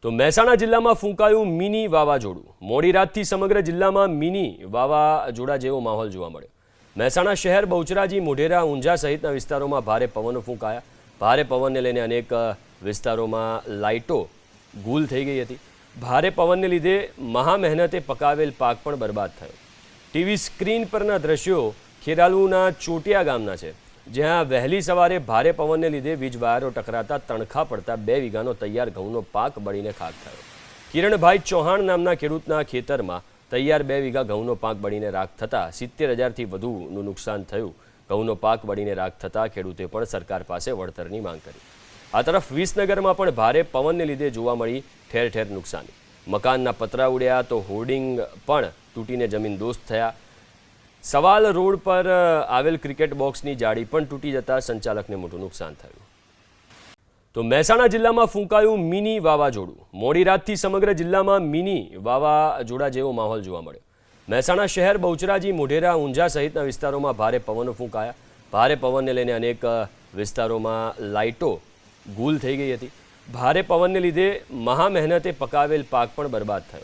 તો મહેસાણા જિલ્લામાં ફૂંકાયું મિની વાવાઝોડું। મોડી રાતથી સમગ્ર જિલ્લામાં મિની વાવાઝોડા જેવો માહોલ જોવા મળ્યો। મહેસાણા શહેર, બહુચરાજી, મોઢેરા, ઊંઝા સહિતના વિસ્તારોમાં ભારે પવનો ફૂંકાયા। ભારે પવનને લઈને અનેક વિસ્તારોમાં લાઇટો ગુલ થઈ ગઈ હતી। ભારે પવનને લીધે મહા મહેનતે પકાવેલ પાક પણ બરબાદ થયો। ટીવી સ્ક્રીન પરના દ્રશ્યો ખેરાલુના ચોટિયા ગામના છે, જ્યાં વહેલી સવારે ભારે પવનને લીધે વીજ વાયરો ટકરાતા તણખા પડતા 2 વીઘાનો તૈયાર ઘઉંનો પાક બળીને ખાક થયો। કિરણભાઈ ચૌહાણ નામના ખેડૂતના ખેતરમાં તૈયાર 2 વીઘા ઘઉંનો પાક બળીને રાખ થતાં 70,000થી વધુનું નુકસાન થયું। ઘઉંનો પાક બળીને રાખ થતાં ખેડૂતે પણ સરકાર પાસે વળતરની માંગ કરી। આ તરફ વિસનગરમાં પણ ભારે પવનને લીધે જોવા મળી ઠેર ઠેર નુકસાની। મકાનના પતરા ઉડ્યા તો હોર્ડિંગ પણ તૂટીને જમીનદોસ્ત થયા। સવાલ રોડ પર આવેલ ક્રિકેટ બોક્સની જાળી પણ તૂટી જતા સંચાલકને મોટું નુકસાન થયું। તો મહેસાણા જિલ્લામાં ફૂંકાયું મિની વાવાઝોડું। મોડી રાતથી સમગ્ર જિલ્લામાં મિની વાવાઝોડા જેવો માહોલ જોવા મળ્યો। મહેસાણા શહેર, બહુચરાજી, મોઢેરા, ઊંઝા સહિતના વિસ્તારોમાં ભારે પવનો ફૂંકાયા। ભારે પવનને લઈને અનેક વિસ્તારોમાં લાઇટો ગુલ થઈ ગઈ હતી। ભારે પવનને લીધે મહા મહેનતે પકાવેલ પાક પણ બરબાદ થયો।